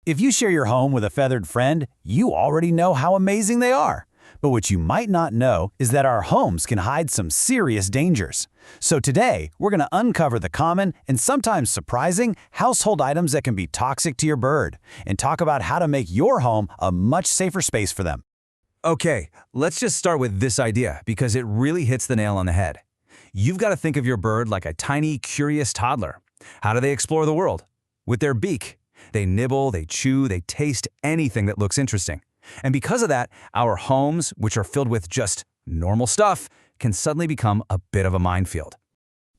If you share your home with a feathered friend, you already know how amazing they are. But what you might not know is that our homes can hide some serious dangers. So today, we're going to uncover the common and sometimes surprising household items that can be toxic to your bird and talk about how to make your home a much safer space for them. Okay, let's just start with this idea because it really hits the nail on the head. You've got to think of your bird like a tiny, curious toddler. How do they explore the world? With their beak. They nibble, they chew, they taste anything that looks interesting. And because of that, our homes, which are filled with just normal stuff, can suddenly become a bit of a minefield.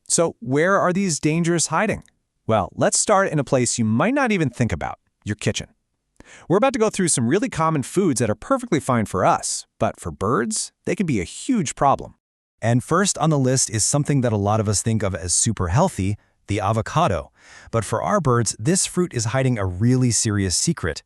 So where are these dangers hiding? Well, let's start in a place you might not even think about, your kitchen. We're about to go through some really common foods that are perfectly fine for us, but for birds, they can be a huge problem. And first on the list is something that a lot of us think of as super healthy, the avocado. But for our birds, this fruit is hiding a really serious secret.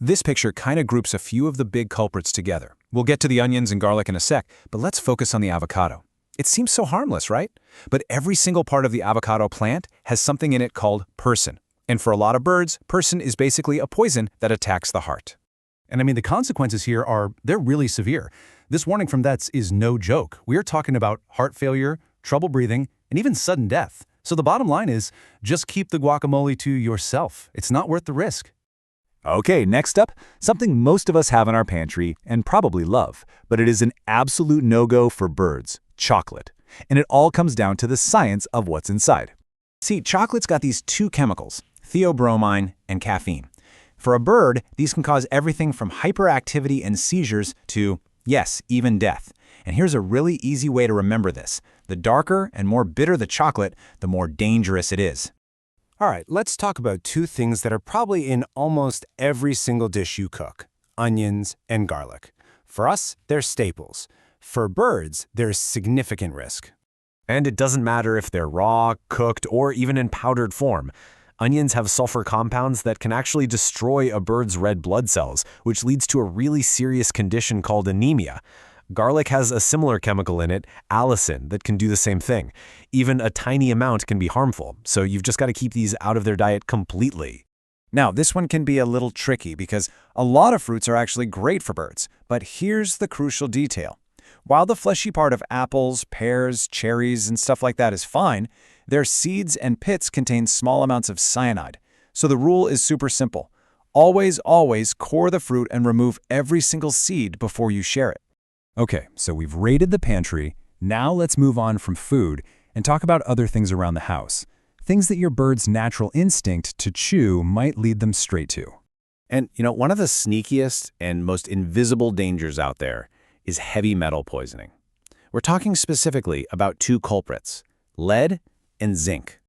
This picture kind of groups a few of the big culprits together. We'll get to the onions and garlic in a sec, but let's focus on the avocado. It seems so harmless, right? But every single part of the avocado plant has something in it called persin. And for a lot of birds, persin is basically a poison that attacks the heart. And I mean, the consequences here they're really severe. This warning from vets is no joke. We're talking about heart failure, trouble breathing, and even sudden death. So the bottom line is, just keep the guacamole to yourself. It's not worth the risk. Okay, next up, something most of us have in our pantry and probably love, but it is an absolute no-go for birds, chocolate. And it all comes down to the science of what's inside. See, chocolate's got these two chemicals, theobromine and caffeine. For a bird, these can cause everything from hyperactivity and seizures to, yes, even death. And here's a really easy way to remember this. The darker and more bitter the chocolate, the more dangerous it is. All right, let's talk about two things that are probably in almost every single dish you cook: onions and garlic. For us, they're staples. For birds, there's significant risk. And it doesn't matter if they're raw, cooked, or even in powdered form. Onions have sulfur compounds that can actually destroy a bird's red blood cells, which leads to a really serious condition called anemia. Garlic has a similar chemical in it, allicin, that can do the same thing. Even a tiny amount can be harmful, so you've just got to keep these out of their diet completely. Now, this one can be a little tricky because a lot of fruits are actually great for birds, but here's the crucial detail. While the fleshy part of apples, pears, cherries, and stuff like that is fine, their seeds and pits contain small amounts of cyanide. So the rule is super simple. Always core the fruit and remove every single seed before you share it. Okay, so we've raided the pantry. Now let's move on from food and talk about other things around the house. Things that your bird's natural instinct to chew might lead them straight to. And, one of the sneakiest and most invisible dangers out there is heavy metal poisoning. We're talking specifically about two culprits: lead and zinc.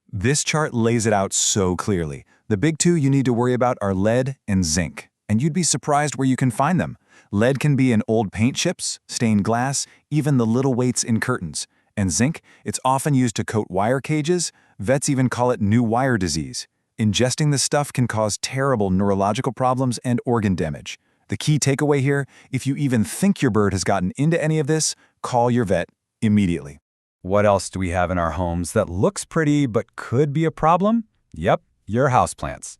This chart lays it out so clearly. The big two you need to worry about are lead and zinc, and you'd be surprised where you can find them. Lead can be in old paint chips, stained glass, even the little weights in curtains. And zinc, it's often used to coat wire cages. Vets even call it new wire disease. Ingesting this stuff can cause terrible neurological problems and organ damage. The key takeaway here, if you even think your bird has gotten into any of this, call your vet immediately. What else do we have in our homes that looks pretty but could be a problem? Yep, your houseplants.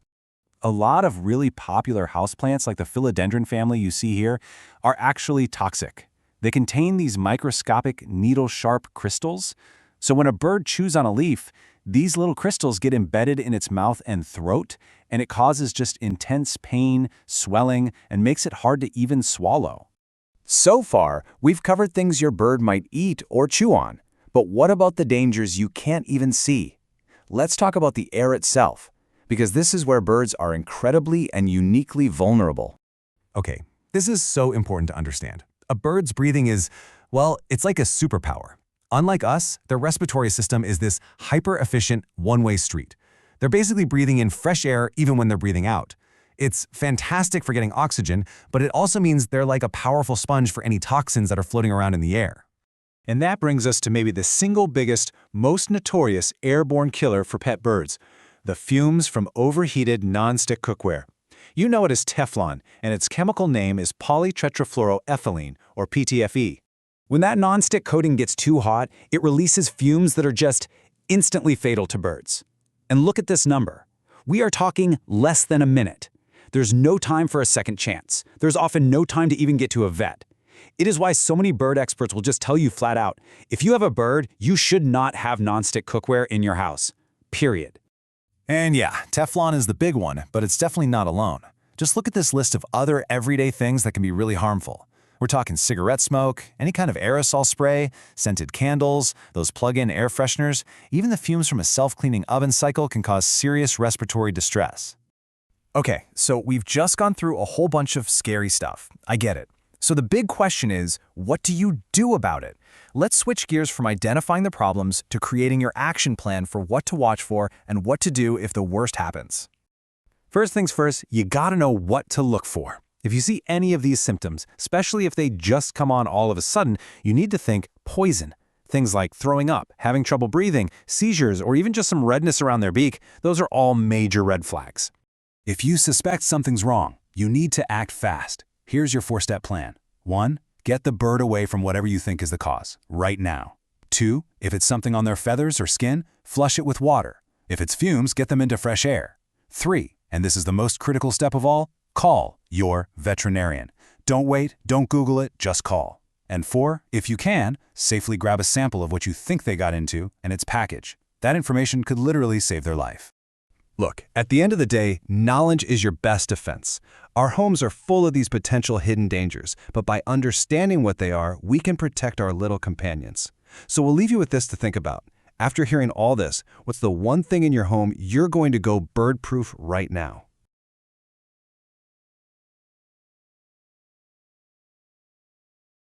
A lot of really popular houseplants like the philodendron family you see here are actually toxic. They contain these microscopic needle-sharp crystals. So when a bird chews on a leaf, these little crystals get embedded in its mouth and throat, and it causes just intense pain, swelling, and makes it hard to even swallow. So far, we've covered things your bird might eat or chew on. But what about the dangers you can't even see? Let's talk about the air itself, because this is where birds are incredibly and uniquely vulnerable. Okay, this is so important to understand. A bird's breathing is, well, it's like a superpower. Unlike us, their respiratory system is this hyper-efficient one-way street. They're basically breathing in fresh air even when they're breathing out. It's fantastic for getting oxygen, but it also means they're like a powerful sponge for any toxins that are floating around in the air. And that brings us to maybe the single biggest, most notorious airborne killer for pet birds: the fumes from overheated nonstick cookware. You know it as Teflon, and its chemical name is polytetrafluoroethylene, or PTFE. When that nonstick coating gets too hot, it releases fumes that are just instantly fatal to birds. And look at this number. We are talking less than a minute. There's no time for a second chance. There's often no time to even get to a vet. It is why so many bird experts will just tell you flat out, if you have a bird, you should not have nonstick cookware in your house. Period. And yeah, Teflon is the big one, but it's definitely not alone. Just look at this list of other everyday things that can be really harmful. We're talking cigarette smoke, any kind of aerosol spray, scented candles, those plug-in air fresheners, even the fumes from a self-cleaning oven cycle can cause serious respiratory distress. Okay, so we've just gone through a whole bunch of scary stuff. I get it. So the big question is, what do you do about it? Let's switch gears from identifying the problems to creating your action plan for what to watch for and what to do if the worst happens. First things first, you gotta know what to look for. If you see any of these symptoms, especially if they just come on all of a sudden, you need to think poison. Things like throwing up, having trouble breathing, seizures, or even just some redness around their beak, those are all major red flags. If you suspect something's wrong, you need to act fast. Here's your 4-step plan. 1. Get the bird away from whatever you think is the cause, right now. 2. If it's something on their feathers or skin, flush it with water. If it's fumes, get them into fresh air. 3. And this is the most critical step of all, call your veterinarian. Don't wait, don't Google it, just call. And 4, if you can, safely grab a sample of what you think they got into and its package. That information could literally save their life. Look, at the end of the day, knowledge is your best defense. Our homes are full of these potential hidden dangers, but by understanding what they are, we can protect our little companions. So we'll leave you with this to think about. After hearing all this, what's the one thing in your home you're going to go bird-proof right now?